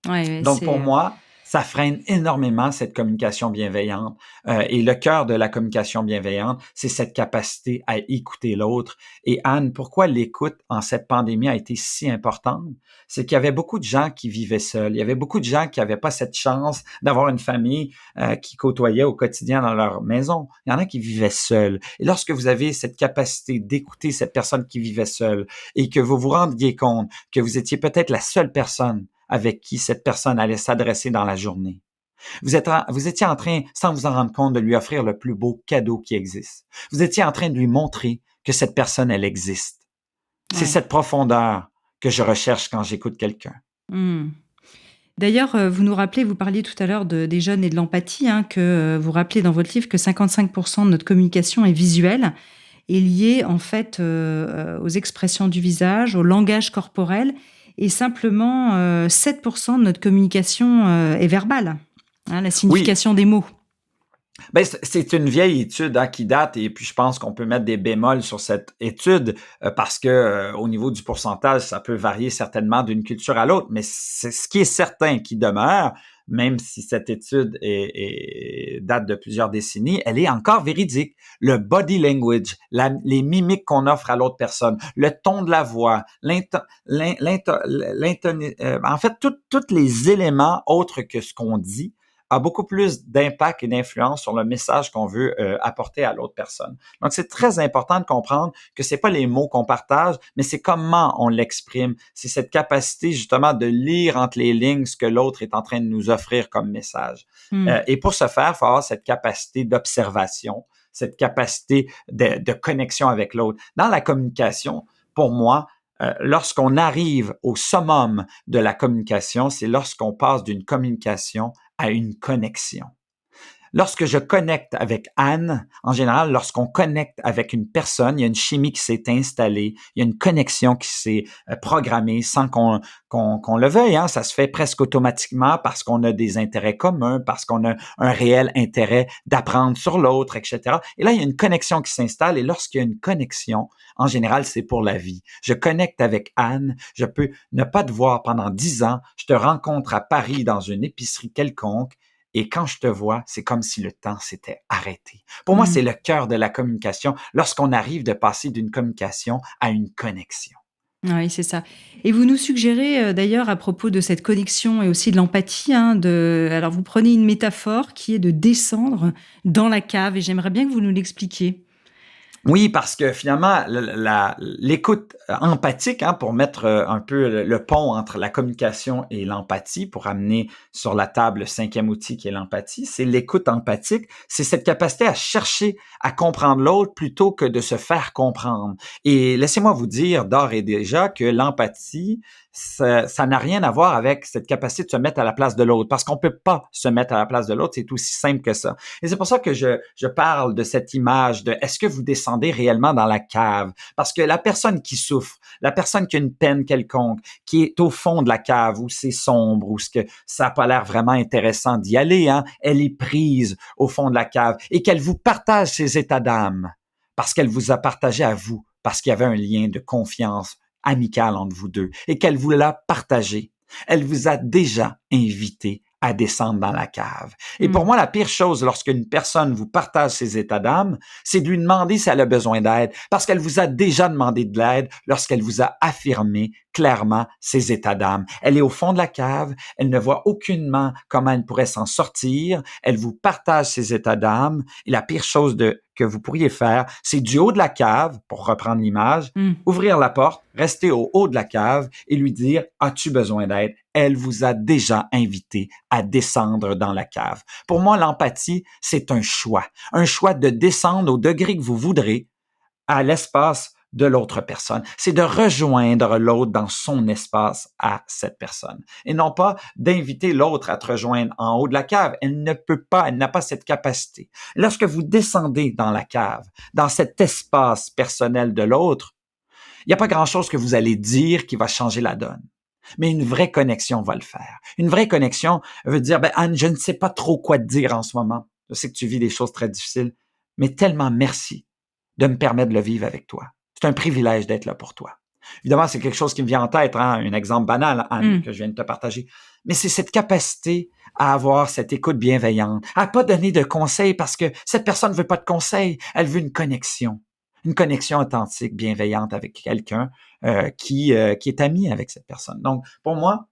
Ouais, Donc, pour moi, ça freine énormément cette communication bienveillante. Et le cœur de la communication bienveillante, c'est cette capacité à écouter l'autre. Et Anne, pourquoi l'écoute en cette pandémie a été si importante? C'est qu'il y avait beaucoup de gens qui vivaient seuls. Il y avait beaucoup de gens qui n'avaient pas cette chance d'avoir une famille qui côtoyait au quotidien dans leur maison. Il y en a qui vivaient seuls. Et lorsque vous avez cette capacité d'écouter cette personne qui vivait seule et que vous vous rendiez compte que vous étiez peut-être la seule personne avec qui cette personne allait s'adresser dans la journée. Vous étiez en train, sans vous en rendre compte, de lui offrir le plus beau cadeau qui existe. Vous étiez en train de lui montrer que cette personne, elle existe. Ouais. C'est cette profondeur que je recherche quand j'écoute quelqu'un. D'ailleurs, vous parliez tout à l'heure des jeunes et de l'empathie, que vous rappelez dans votre livre que 55% de notre communication est visuelle et liée en fait aux expressions du visage, au langage corporel. Et simplement 7% de notre communication est verbale, la signification des mots. Ben, c'est une vieille étude qui date et puis je pense qu'on peut mettre des bémols sur cette étude parce que au niveau du pourcentage, ça peut varier certainement d'une culture à l'autre, mais c'est ce qui est certain qui demeure, même si cette étude date de plusieurs décennies, elle est encore véridique. Le body language, les mimiques qu'on offre à l'autre personne, le ton de la voix, en fait, tous les éléments autres que ce qu'on dit a beaucoup plus d'impact et d'influence sur le message qu'on veut apporter à l'autre personne. Donc, c'est très important de comprendre que c'est pas les mots qu'on partage, mais c'est comment on l'exprime. C'est cette capacité, justement, de lire entre les lignes ce que l'autre est en train de nous offrir comme message. Et pour ce faire, il faut avoir cette capacité d'observation, cette capacité de connexion avec l'autre. Dans la communication, pour moi, lorsqu'on arrive au summum de la communication, c'est lorsqu'on passe d'une communication à une connexion. Lorsque je connecte avec Anne, en général, lorsqu'on connecte avec une personne, il y a une chimie qui s'est installée, il y a une connexion qui s'est programmée sans qu'on le veuille. Ça se fait presque automatiquement parce qu'on a des intérêts communs, parce qu'on a un réel intérêt d'apprendre sur l'autre, etc. Et là, il y a une connexion qui s'installe et lorsqu'il y a une connexion, en général, c'est pour la vie. Je connecte avec Anne, je peux ne pas te voir pendant 10 ans, je te rencontre à Paris dans une épicerie quelconque, et quand je te vois, c'est comme si le temps s'était arrêté. Pour moi, c'est le cœur de la communication, lorsqu'on arrive de passer d'une communication à une connexion. Oui, c'est ça. Et vous nous suggérez d'ailleurs à propos de cette connexion et aussi de l'empathie, alors vous prenez une métaphore qui est de descendre dans la cave, et j'aimerais bien que vous nous l'expliquiez. Oui, parce que finalement, l'écoute empathique, pour mettre un peu le pont entre la communication et l'empathie, pour amener sur la table le 5e outil qui est l'empathie, c'est l'écoute empathique. C'est cette capacité à chercher à comprendre l'autre plutôt que de se faire comprendre. Et laissez-moi vous dire d'ores et déjà que l'empathie, ça n'a rien à voir avec cette capacité de se mettre à la place de l'autre, parce qu'on peut pas se mettre à la place de l'autre, c'est aussi simple que ça. Et c'est pour ça que je parle de cette image de est-ce que vous descendez réellement dans la cave? Parce que la personne qui souffre, la personne qui a une peine quelconque, qui est au fond de la cave où c'est sombre, où ce que ça n'a pas l'air vraiment intéressant d'y aller, hein, elle est prise au fond de la cave et qu'elle vous partage ses états d'âme parce qu'elle vous a partagé à vous, parce qu'il y avait un lien de confiance amicale entre vous deux et qu'elle vous l'a partagé. Elle vous a déjà invité à descendre dans la cave. Et pour moi, la pire chose lorsqu'une personne vous partage ses états d'âme, c'est de lui demander si elle a besoin d'aide, parce qu'elle vous a déjà demandé de l'aide lorsqu'elle vous a affirmé clairement ses états d'âme. Elle est au fond de la cave, elle ne voit aucunement comment elle pourrait s'en sortir, elle vous partage ses états d'âme, et la pire chose que vous pourriez faire, c'est du haut de la cave, pour reprendre l'image, ouvrir la porte, rester au haut de la cave et lui dire « As-tu besoin d'aide? » Elle vous a déjà invité à descendre dans la cave. Pour moi, l'empathie, c'est un choix de descendre au degré que vous voudrez à l'espace de l'autre personne. C'est de rejoindre l'autre dans son espace à cette personne. Et non pas d'inviter l'autre à te rejoindre en haut de la cave. Elle ne peut pas, elle n'a pas cette capacité. Lorsque vous descendez dans la cave, dans cet espace personnel de l'autre, il n'y a pas grand-chose que vous allez dire qui va changer la donne. Mais une vraie connexion va le faire. Une vraie connexion veut dire, Anne, je ne sais pas trop quoi te dire en ce moment. Je sais que tu vis des choses très difficiles, mais tellement merci de me permettre de le vivre avec toi. C'est un privilège d'être là pour toi. Évidemment, c'est quelque chose qui me vient en tête, hein, un exemple banal, Anne, que je viens de te partager. Mais c'est cette capacité à avoir cette écoute bienveillante, à pas donner de conseils parce que cette personne ne veut pas de conseils, elle veut une connexion authentique, bienveillante avec quelqu'un qui est ami avec cette personne. Donc, pour moi,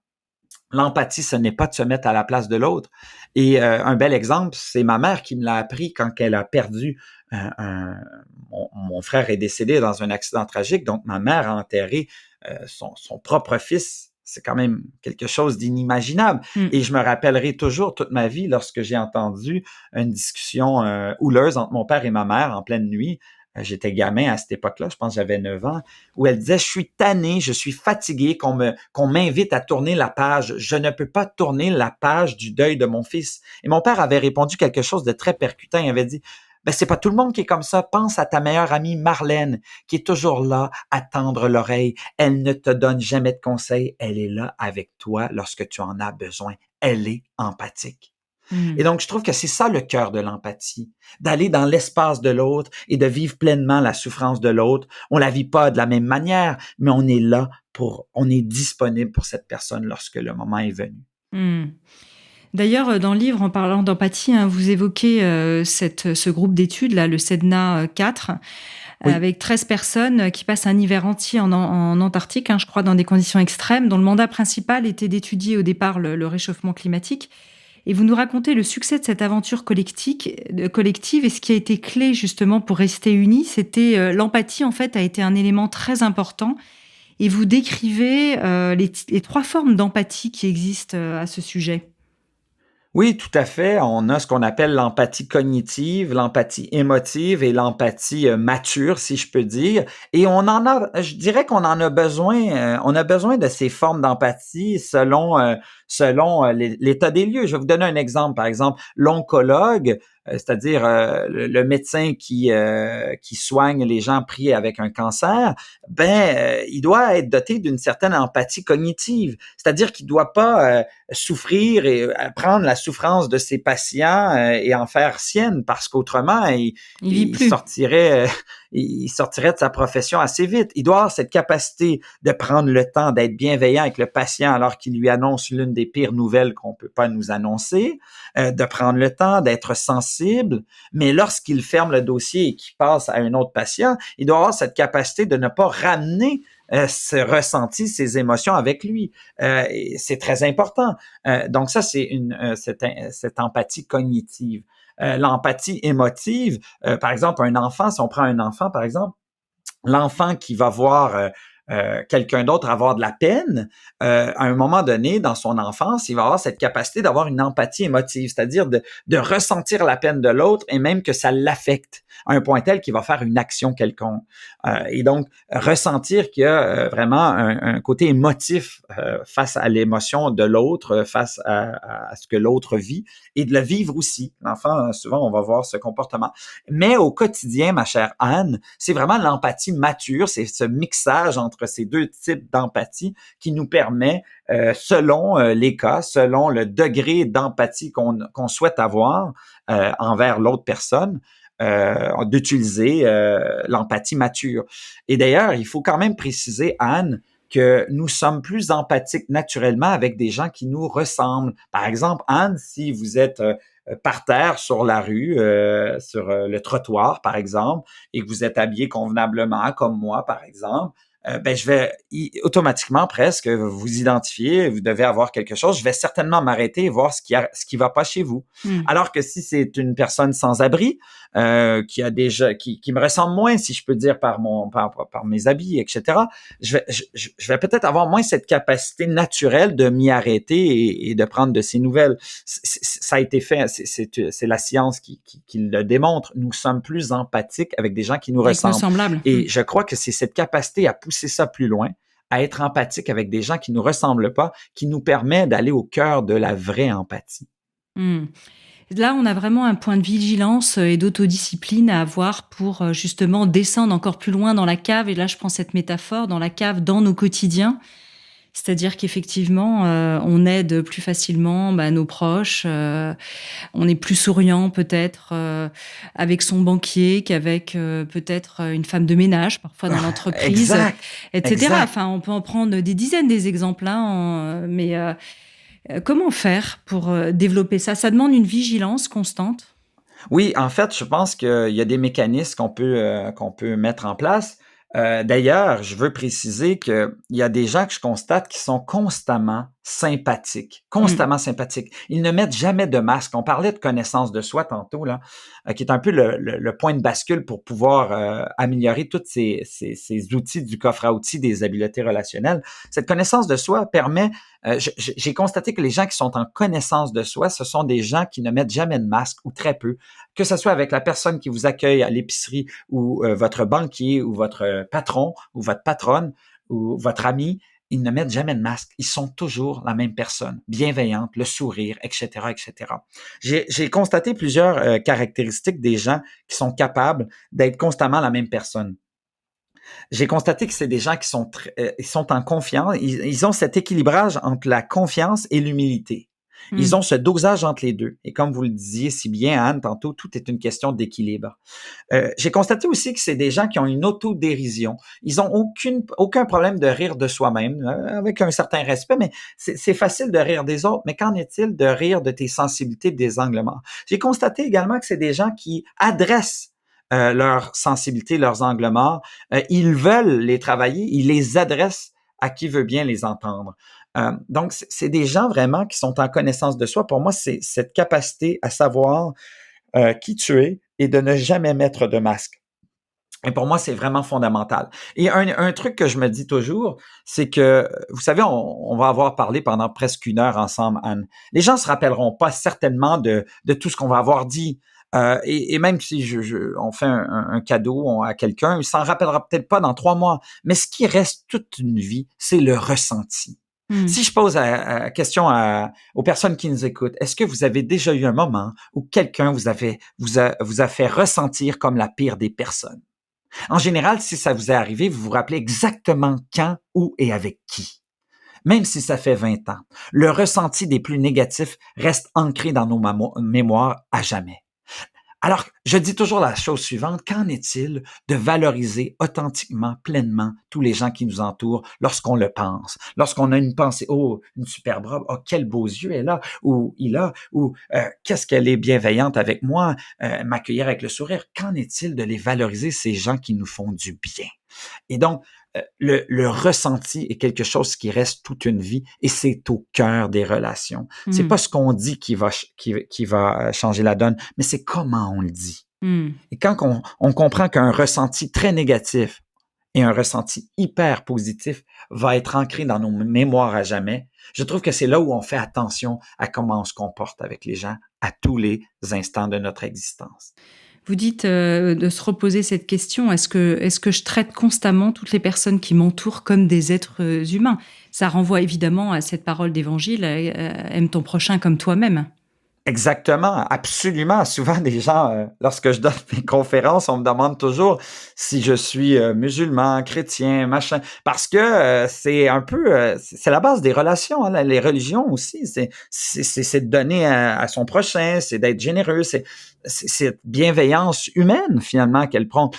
l'empathie, ce n'est pas de se mettre à la place de l'autre. Et un bel exemple, c'est ma mère qui me l'a appris quand elle a perdu mon frère est décédé dans un accident tragique, donc ma mère a enterré son propre fils. C'est quand même quelque chose d'inimaginable. Et je me rappellerai toujours toute ma vie lorsque j'ai entendu une discussion houleuse entre mon père et ma mère en pleine nuit. J'étais gamin à cette époque-là, je pense que j'avais 9 ans, où elle disait « Je suis tanné, je suis fatigué qu'on m'invite à tourner la page. Je ne peux pas tourner la page du deuil de mon fils. » Et mon père avait répondu quelque chose de très percutant. Il avait dit « C'est pas tout le monde qui est comme ça. Pense à ta meilleure amie Marlène, qui est toujours là à tendre l'oreille. Elle ne te donne jamais de conseils. Elle est là avec toi lorsque tu en as besoin. Elle est empathique. » Et donc, je trouve que c'est ça le cœur de l'empathie, d'aller dans l'espace de l'autre et de vivre pleinement la souffrance de l'autre. On la vit pas de la même manière, mais on est là on est disponible pour cette personne lorsque le moment est venu. D'ailleurs, dans le livre, en parlant d'empathie, vous évoquez ce groupe d'études, là, le CEDNA 4, avec 13 personnes qui passent un hiver entier en Antarctique, je crois, dans des conditions extrêmes, dont le mandat principal était d'étudier au départ le réchauffement climatique. Et vous nous racontez le succès de cette aventure collective et ce qui a été clé justement pour rester unis, c'était l'empathie en fait a été un élément très important. Et vous décrivez les 3 formes d'empathie qui existent à ce sujet. Oui, tout à fait. On a ce qu'on appelle l'empathie cognitive, l'empathie émotive et l'empathie mature, si je peux dire. Et je dirais qu'on en a besoin. On a besoin de ces formes d'empathie selon l'état des lieux. Je vais vous donner un exemple. Par exemple, l'oncologue, c'est-à-dire le médecin qui soigne les gens pris avec un cancer, il doit être doté d'une certaine empathie cognitive. C'est-à-dire qu'il doit pas souffrir et prendre la souffrance de ses patients et en faire sienne, parce qu'autrement, il sortirait de sa profession assez vite. Il doit avoir cette capacité de prendre le temps d'être bienveillant avec le patient alors qu'il lui annonce l'une des pires nouvelles qu'on peut pas nous annoncer, de prendre le temps d'être sensible, mais lorsqu'il ferme le dossier et qu'il passe à un autre patient, il doit avoir cette capacité de ne pas ramener ce ressenti, ces émotions avec lui. C'est très important. Donc ça, c'est cette empathie cognitive. L'empathie émotive, par exemple, un enfant, si on prend un enfant, par exemple, l'enfant qui va voir quelqu'un d'autre avoir de la peine, à un moment donné, dans son enfance, il va avoir cette capacité d'avoir une empathie émotive, c'est-à-dire de ressentir la peine de l'autre et même que ça l'affecte à un point tel qu'il va faire une action quelconque. Et donc, ressentir qu'il y a vraiment un côté émotif face à l'émotion de l'autre, face à ce que l'autre vit, et de le vivre aussi. L'enfant, souvent, on va voir ce comportement. Mais au quotidien, ma chère Anne, c'est vraiment l'empathie mature, c'est ce mixage entre ces deux types d'empathie qui nous permet, selon les cas, selon le degré d'empathie qu'on souhaite avoir envers l'autre personne, d'utiliser l'empathie mature. Et d'ailleurs, il faut quand même préciser, Anne, que nous sommes plus empathiques naturellement avec des gens qui nous ressemblent. Par exemple, Anne, si vous êtes par terre sur la rue, sur le trottoir, par exemple, et que vous êtes habillé convenablement, comme moi, par exemple, ben je vais automatiquement presque vous identifier, vous devez avoir quelque chose, je vais certainement m'arrêter et voir ce qui va pas chez vous. Alors que si c'est une personne sans abri, qui me ressemble moins, si je peux dire par mes habits, etc., je vais peut-être avoir moins cette capacité naturelle de m'y arrêter et de prendre de ses nouvelles. Ça a été fait, c'est la science qui le démontre. Nous sommes plus empathiques avec des gens qui nous ressemblent. Semblable. Et je crois que c'est cette capacité à pousser ça plus loin, à être empathique avec des gens qui nous ressemblent pas, qui nous permet d'aller au cœur de la vraie empathie. Là, on a vraiment un point de vigilance et d'autodiscipline à avoir pour justement descendre encore plus loin dans la cave. Et là, je prends cette métaphore, dans la cave, dans nos quotidiens. C'est-à-dire qu'effectivement, on aide plus facilement nos proches, on est plus souriant peut-être avec son banquier qu'avec peut-être une femme de ménage, parfois dans l'entreprise, etc. Exact. Enfin, on peut en prendre des dizaines des exemples, mais comment faire pour développer ça? Ça demande une vigilance constante. Oui, en fait, je pense qu'il y a des mécanismes qu'on peut mettre en place. D'ailleurs, je veux préciser qu'il y a des gens que je constate qui sont constamment sympathiques. Ils ne mettent jamais de masque. On parlait de connaissance de soi tantôt, là, qui est un peu le point de bascule pour pouvoir améliorer tous ces outils du coffre à outils des habiletés relationnelles. Cette connaissance de soi permet, j'ai constaté que les gens qui sont en connaissance de soi, ce sont des gens qui ne mettent jamais de masque ou très peu, que ce soit avec la personne qui vous accueille à l'épicerie ou votre banquier ou votre patron ou votre patronne ou votre ami. Ils ne mettent jamais de masque. Ils sont toujours la même personne, bienveillante, le sourire, etc., etc. J'ai constaté plusieurs caractéristiques des gens qui sont capables d'être constamment la même personne. J'ai constaté que c'est des gens qui ils sont en confiance. Ils ont cet équilibrage entre la confiance et l'humilité. Ils ont ce dosage entre les deux. Et comme vous le disiez si bien, Anne, tantôt, tout est une question d'équilibre. J'ai constaté aussi que c'est des gens qui ont une autodérision. Ils ont aucun problème de rire de soi-même, avec un certain respect, mais c'est facile de rire des autres. Mais qu'en est-il de rire de tes sensibilités, des angles morts? J'ai constaté également que c'est des gens qui adressent leurs sensibilités, leurs angles morts. Ils veulent les travailler, ils les adressent à qui veut bien les entendre. Donc, c'est des gens vraiment qui sont en connaissance de soi. Pour moi, c'est cette capacité à savoir qui tu es et de ne jamais mettre de masque. Et pour moi, c'est vraiment fondamental. Et un truc que je me dis toujours, c'est que, vous savez, on va avoir parlé pendant presque 1 heure ensemble, Anne. Les gens se rappelleront pas certainement de tout ce qu'on va avoir dit. Et même si on fait un cadeau à quelqu'un, il s'en rappellera peut-être pas dans 3 mois. Mais ce qui reste toute une vie, c'est le ressenti. Si je pose la question aux personnes qui nous écoutent, est-ce que vous avez déjà eu un moment où quelqu'un vous a fait ressentir comme la pire des personnes? En général, si ça vous est arrivé, vous vous rappelez exactement quand, où et avec qui. Même si ça fait 20 ans, le ressenti des plus négatifs reste ancré dans nos mémoires à jamais. Alors, je dis toujours la chose suivante, qu'en est-il de valoriser authentiquement, pleinement tous les gens qui nous entourent lorsqu'on le pense, lorsqu'on a une pensée, oh, une superbe robe, oh, quels beaux yeux elle a, ou il a, ou qu'est-ce qu'elle est bienveillante avec moi, m'accueillir avec le sourire. Qu'en est-il de les valoriser, ces gens qui nous font du bien? Et donc, le ressenti est quelque chose qui reste toute une vie et c'est au cœur des relations. C'est pas ce qu'on dit qui va changer la donne, mais c'est comment on le dit. Et quand on comprend qu'un ressenti très négatif et un ressenti hyper positif va être ancré dans nos mémoires à jamais. Je trouve que c'est là où on fait attention à comment on se comporte avec les gens à tous les instants de notre existence. Vous dites de se reposer cette question, est-ce que je traite constamment toutes les personnes qui m'entourent comme des êtres humains? Ça renvoie évidemment à cette parole d'évangile, aime ton prochain comme toi-même. Exactement, absolument. Souvent, des gens, lorsque je donne mes conférences, on me demande toujours si je suis musulman, chrétien, machin, parce que c'est un peu, c'est la base des relations. Hein, les religions aussi, c'est de donner à son prochain, c'est d'être généreux, c'est cette bienveillance humaine finalement qu'elle prend.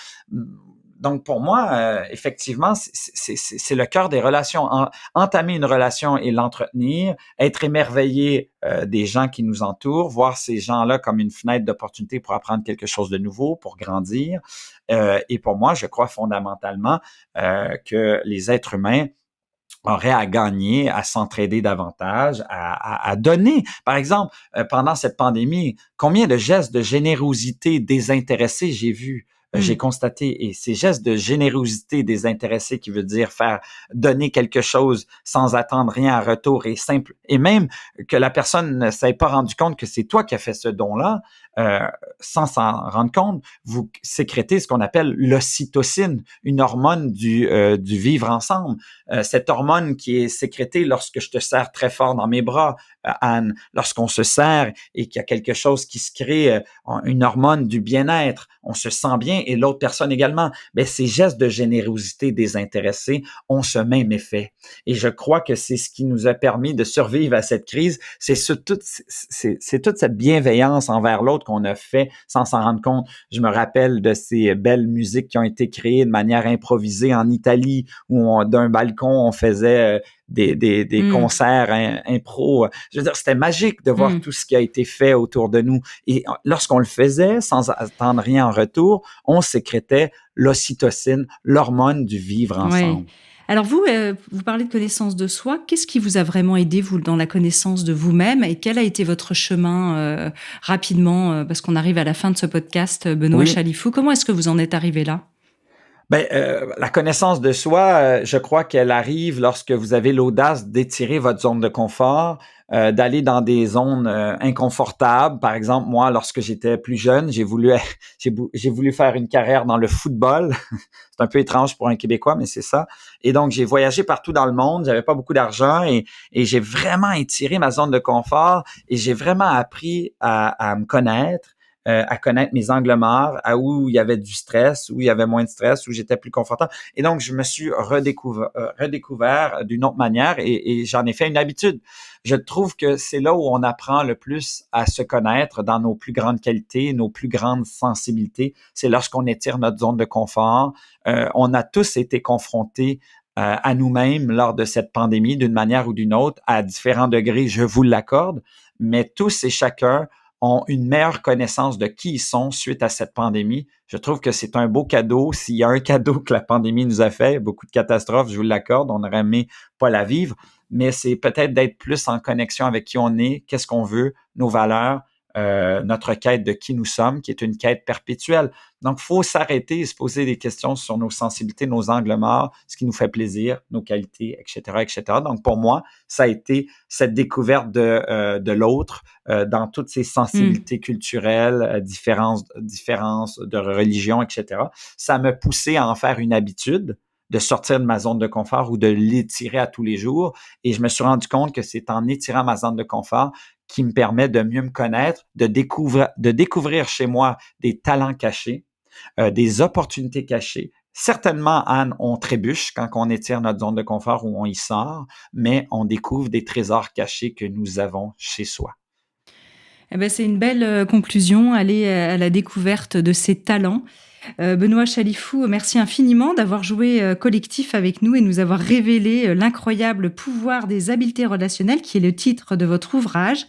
Donc, pour moi, effectivement, c'est le cœur des relations. Entamer une relation et l'entretenir, être émerveillé des gens qui nous entourent, voir ces gens-là comme une fenêtre d'opportunité pour apprendre quelque chose de nouveau, pour grandir. Et pour moi, je crois fondamentalement que les êtres humains auraient à gagner, à s'entraider davantage, à donner. Par exemple, pendant cette pandémie, combien de gestes de générosité désintéressés j'ai vus? J'ai constaté, et ces gestes de générosité désintéressée qui veut dire faire donner quelque chose sans attendre rien en retour et simple, et même que la personne ne s'est pas rendu compte que c'est toi qui as fait ce don-là, sans s'en rendre compte, vous sécrétez ce qu'on appelle l'ocytocine, une hormone du vivre ensemble. Cette hormone qui est sécrétée lorsque je te serre très fort dans mes bras, Anne, lorsqu'on se serre et qu'il y a quelque chose qui se crée, une hormone du bien-être, on se sent bien et l'autre personne également. Mais ces gestes de générosité désintéressés ont ce même effet. Et je crois que c'est ce qui nous a permis de survivre à cette crise. C'est toute cette bienveillance envers l'autre qu'on a fait sans s'en rendre compte. Je me rappelle de ces belles musiques qui ont été créées de manière improvisée en Italie, où d'un balcon, on faisait des concerts impro. Je veux dire, c'était magique de voir tout ce qui a été fait autour de nous. Et lorsqu'on le faisait, sans attendre rien en retour, on sécrétait l'ocytocine, l'hormone du vivre ensemble. Ouais. Alors vous parlez de connaissance de soi. Qu'est-ce qui vous a vraiment aidé, vous, dans la connaissance de vous-même, et quel a été votre chemin rapidement, parce qu'on arrive à la fin de ce podcast, Benoît Chalifou. Comment est-ce que vous en êtes arrivé là? La connaissance de soi, je crois qu'elle arrive lorsque vous avez l'audace d'étirer votre zone de confort, d'aller dans des zones inconfortables. Par exemple, moi, lorsque j'étais plus jeune, j'ai voulu faire une carrière dans le football. C'est un peu étrange pour un Québécois, mais c'est ça. Et donc, j'ai voyagé partout dans le monde. J'avais pas beaucoup d'argent et j'ai vraiment étiré ma zone de confort et j'ai vraiment appris à me connaître. À connaître mes angles morts, à où il y avait du stress, où il y avait moins de stress, où j'étais plus confortable. Et donc, je me suis redécouvert d'une autre manière et j'en ai fait une habitude. Je trouve que c'est là où on apprend le plus à se connaître dans nos plus grandes qualités, nos plus grandes sensibilités. C'est lorsqu'on étire notre zone de confort. On a tous été confrontés à nous-mêmes lors de cette pandémie d'une manière ou d'une autre, à différents degrés, je vous l'accorde, mais tous et chacun ont une meilleure connaissance de qui ils sont suite à cette pandémie. Je trouve que c'est un beau cadeau. S'il y a un cadeau que la pandémie nous a fait, beaucoup de catastrophes, je vous l'accorde, on aurait aimé pas la vivre, mais c'est peut-être d'être plus en connexion avec qui on est, qu'est-ce qu'on veut, nos valeurs, notre quête de qui nous sommes, qui est une quête perpétuelle. Donc, il faut s'arrêter et se poser des questions sur nos sensibilités, nos angles morts, ce qui nous fait plaisir, nos qualités, etc., etc. Donc, pour moi, ça a été cette découverte de l'autre dans toutes ses sensibilités culturelles, différences de religion, etc. Ça m'a poussé à en faire une habitude, de sortir de ma zone de confort ou de l'étirer à tous les jours. Et je me suis rendu compte que c'est en étirant ma zone de confort qui me permet de mieux me connaître, de découvrir chez moi des talents cachés, des opportunités cachées. Certainement, Anne, on trébuche quand on étire notre zone de confort ou on y sort, mais on découvre des trésors cachés que nous avons chez soi. Eh ben, c'est une belle conclusion, aller à la découverte de ces talents. Benoît Chalifou, merci infiniment d'avoir joué collectif avec nous et nous avoir révélé l'incroyable pouvoir des habiletés relationnelles, qui est le titre de votre ouvrage,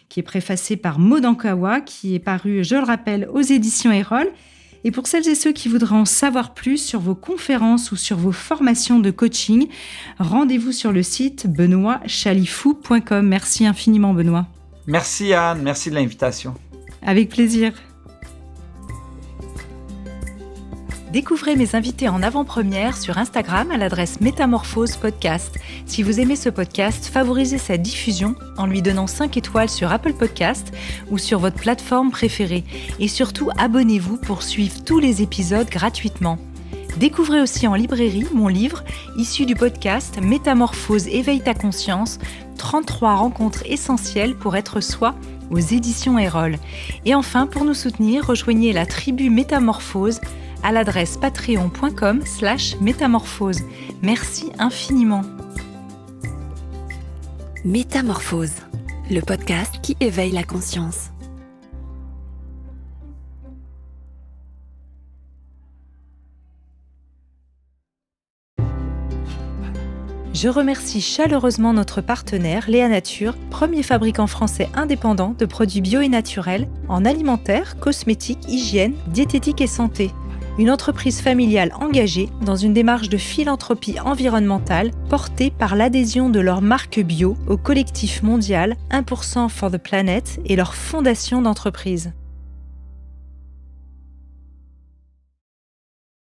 qui est préfacé par Maud Ankawa, qui est paru, je le rappelle, aux éditions Erol. Et pour celles et ceux qui voudraient en savoir plus sur vos conférences ou sur vos formations de coaching, rendez-vous sur le site benoitchalifou.com. Merci infiniment, Benoît. Merci Anne, merci de l'invitation. Avec plaisir. Découvrez mes invités en avant-première sur Instagram à l'adresse Métamorphose Podcast. Si vous aimez ce podcast, favorisez sa diffusion en lui donnant 5 étoiles sur Apple Podcast ou sur votre plateforme préférée. Et surtout, abonnez-vous pour suivre tous les épisodes gratuitement. Découvrez aussi en librairie mon livre, issu du podcast Métamorphose, éveille ta conscience, 33 rencontres essentielles pour être soi, aux éditions Erol. Et enfin, pour nous soutenir, rejoignez la tribu Métamorphose à l'adresse patreon.com/métamorphose. Merci infiniment. Métamorphose, le podcast qui éveille la conscience. Je remercie chaleureusement notre partenaire Léa Nature, premier fabricant français indépendant de produits bio et naturels en alimentaire, cosmétiques, hygiène, diététique et santé. Une entreprise familiale engagée dans une démarche de philanthropie environnementale portée par l'adhésion de leur marque bio au collectif mondial 1% for the Planet et leur fondation d'entreprise.